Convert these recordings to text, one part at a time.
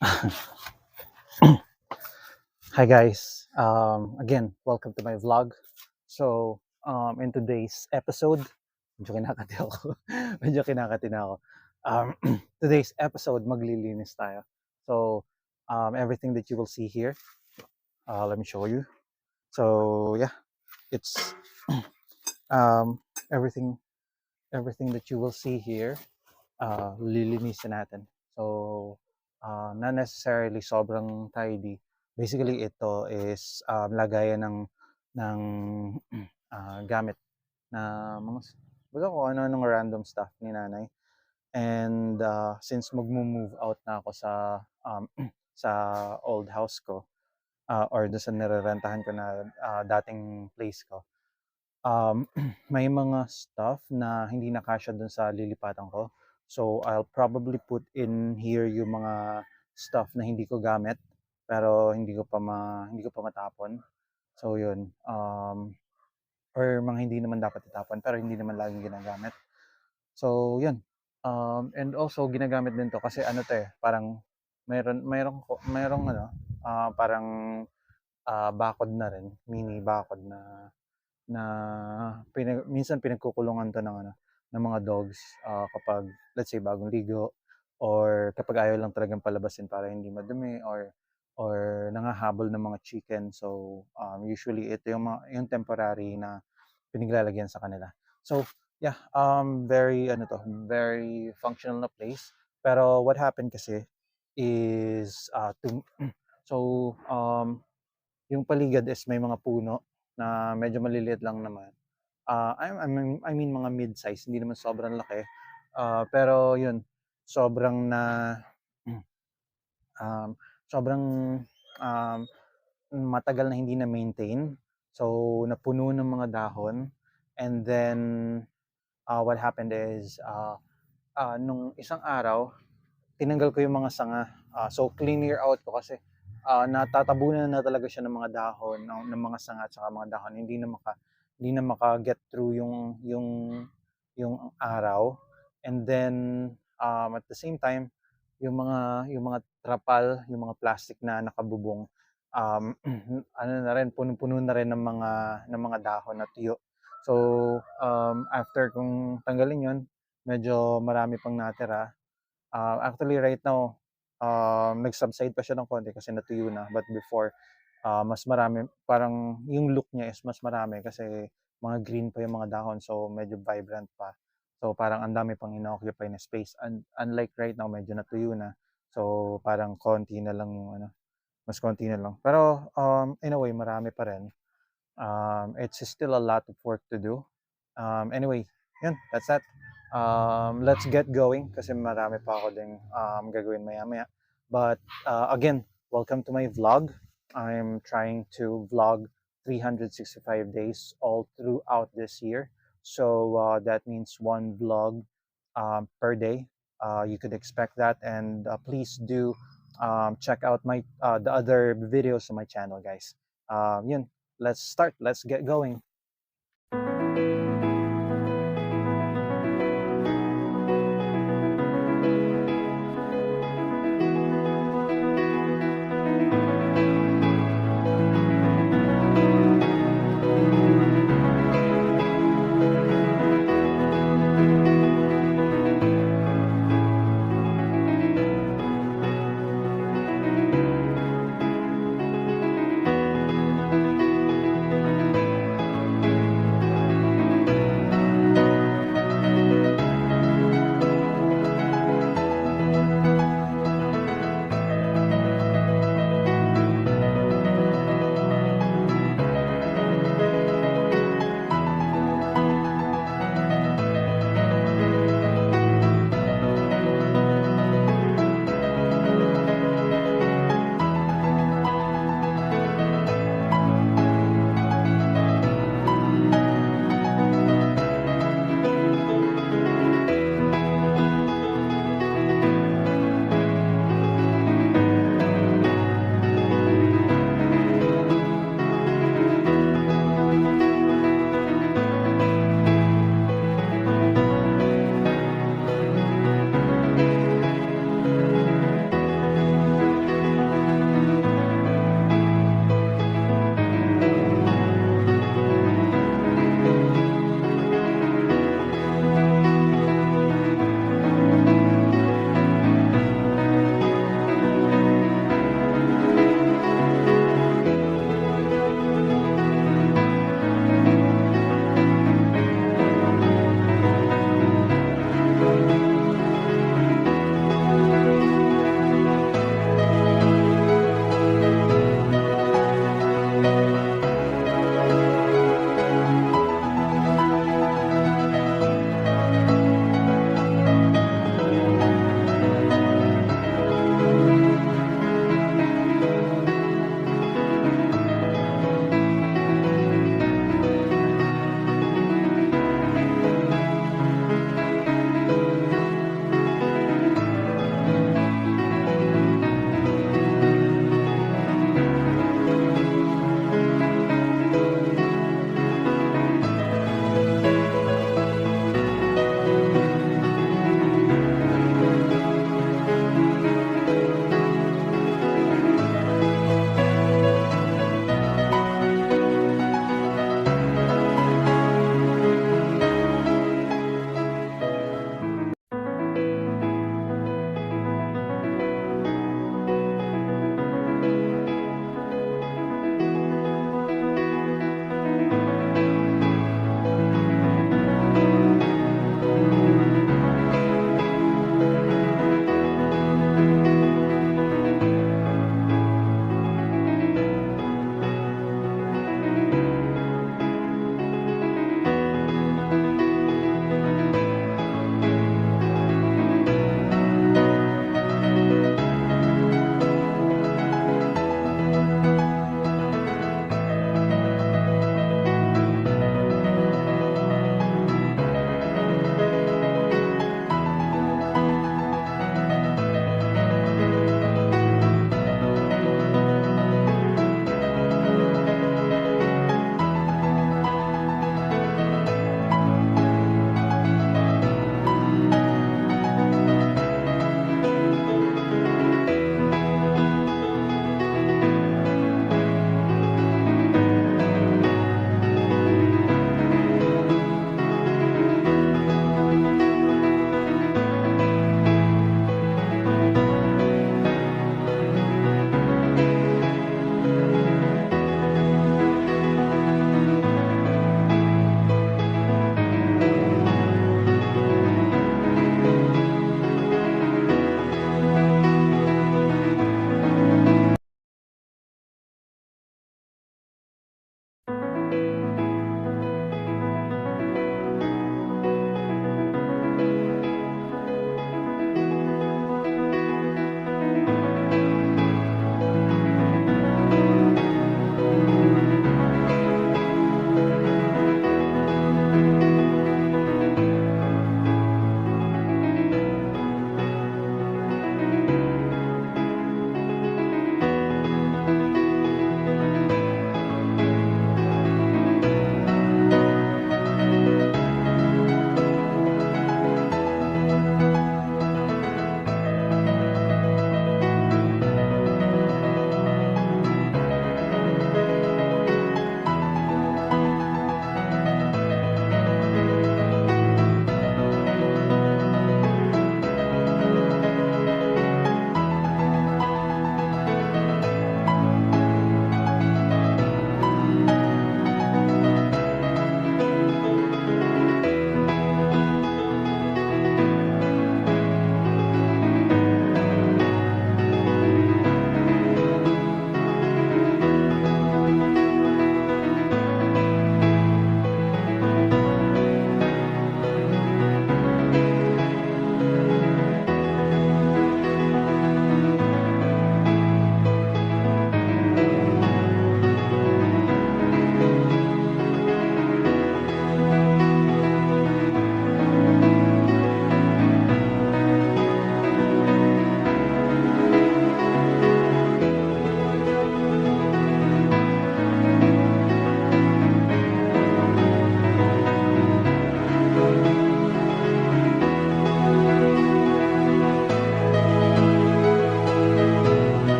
Hi guys. Again, welcome to my vlog. So, in today's episode, medyo kinakati ako. medyo kinakati na ako. Um, today's episode, maglilinis tayo. So, everything that you will see here, let me show you. So, yeah, it's um, everything everything that you will see here, lilinisin natin. So, not necessarily sobrang tidy. Basically, ito is lagayan ng gamit na baga kung ano-anong random stuff ni nanay. And since magmo-move out na ako sa old house ko, or doon sa nirerentahan ko na dating place ko, may mga stuff na hindi na kasya dun sa lilipatan ko. So, I'll probably put in here yung mga stuff na hindi ko gamit, pero hindi ko pa matapon. So, yun. Or mga hindi naman dapat itapon, pero hindi naman laging ginagamit. So, yun. And also, ginagamit din to kasi ano to eh, parang mayroong ano, parang bakod na rin, mini bakod na minsan pinagkukulungan to ng mga dogs, kapag let's say bagong ligo, or kapag ayaw lang talagang palabasin para hindi madumi, or nangahabol ng mga chicken. So usually ito yung temporary na pinaglalagyan sa kanila. So yeah, very functional na place. Pero what happened kasi is so yung paligid is may mga puno na medyo maliliit lang naman. I mean mga mid-size, hindi naman sobrang laki. Pero yun, sobrang na um, sobrang um, matagal na hindi na-maintain. So napuno ng mga dahon, and then what happened is nung isang araw tinanggal ko yung mga sanga. So clear out ko kasi natatabunan na talaga siya ng mga dahon, ng mga sanga at saka mga dahon. Hindi na maka-get through yung araw. And then at the same time, yung mga trapal, yung mga plastic na nakabubong, ano na rin, punong-puno na rin ng mga dahon na tuyo. So after kong tanggalin yon, medyo marami pang natira. Actually right now, nag-subside pa siya ng konti kasi natuyo na. But before, mas marami, parang yung look niya is mas marami kasi mga green pa yung mga dahon, so medyo vibrant pa. So parang ang dami pang ina-occupy na space. And unlike right now, medyo natuyo na. So parang konti na lang yung mas konti na lang. Pero in a way, marami pa rin. It's still a lot of work to do. Anyway, yun, that's that. Let's get going kasi marami pa ako ding gagawin maya-maya. But again, welcome to my vlog. I'm trying to vlog 365 days all throughout this year. So that means one vlog per day. You could expect that, and please do check out the other videos on my channel, guys. Yun, let's start. Let's get going.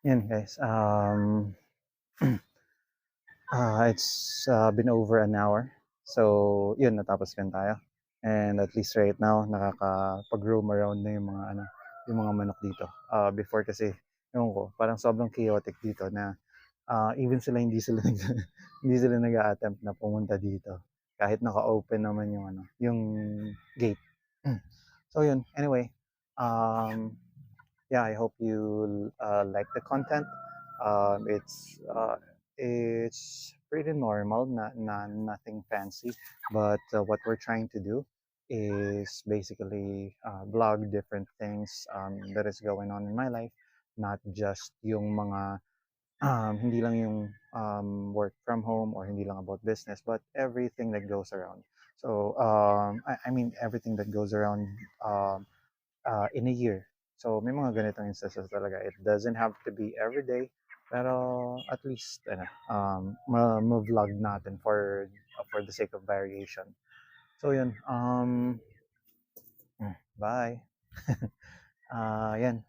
Yun guys, it's been over an hour. So, yun, natapos kan tayo. And at least right now, nakakapag-roam around na yung mga manok dito. Before kasi, yung ko, parang sobrang chaotic dito na even sila hindi sila nag-a-attempt na pumunta dito. Kahit naka-open naman yung gate. So yun, anyway, um, yeah, I hope you like the content. Um, it's uh, it's pretty normal, nothing fancy, but what we're trying to do is basically vlog different things that is going on in my life, not just yung mga hindi lang yung work from home or hindi lang about business, but everything that goes around. So I mean everything that goes around um, in a year. So may mga ganitong instances talaga. It doesn't have to be every day, pero at least ma-vlog natin for the sake of variation. So yun, bye. Yan.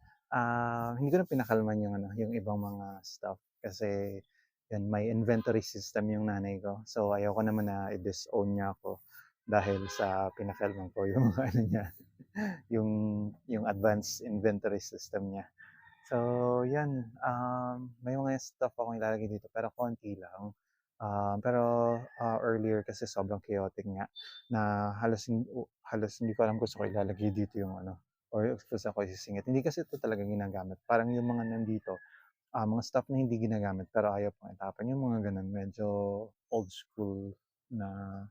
Hindi ko na pinakalman yung ibang mga stuff kasi yan, may inventory system yung nanay ko. So ayoko naman na i-disown niya ako dahil sa pinakalman ko yung ano niya, yung yung advanced inventory system niya. So yan, may mga stuff akong ilalagay dito pero konti lang. Pero earlier kasi sobrang chaotic nga na halos hindi ko alam kung saan ko ilalagay dito yung or kung saan ko isisingit. Hindi kasi ito talaga ginagamit. Parang yung mga nandito, mga stuff na hindi ginagamit pero ayaw pang itapon. Yung mga ganun, medyo old school na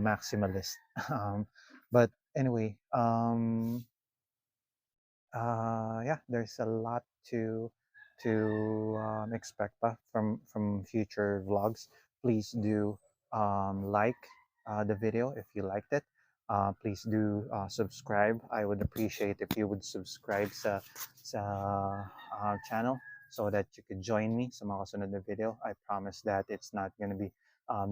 maximalist. But anyway, yeah, there's a lot to expect pa from future vlogs. Please do like the video if you liked it. Please do subscribe. I would appreciate if you would subscribe sa channel so that you could join me sa mga kasunod na video. I promise that it's not gonna be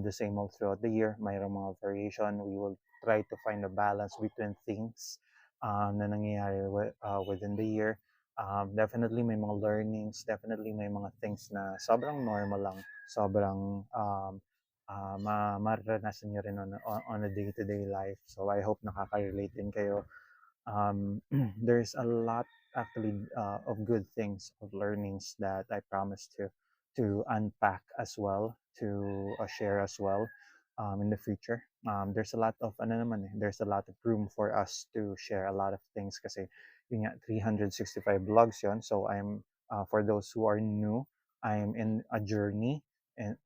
the same all throughout the year. Mayroong mga variation. We will try to find a balance between things na nangyayari within the year. Definitely may mga learnings, definitely may mga things na sobrang normal lang, sobrang mararanasan nyo rin on a day-to-day life. So I hope nakaka-relate din kayo. There's a lot actually of good things, of learnings that I promise to unpack as well, to share as well in the future. There's a lot of there's a lot of room for us to share a lot of things kasi yun nga 365 vlogs yon. So I'm for those who are new, I'm in a journey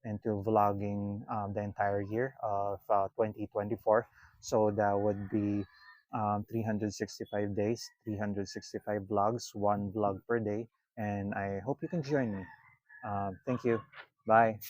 into vlogging the entire year of 2024. So that would be 365 days, 365 vlogs, one vlog per day. And I hope you can join me. Thank you. Bye.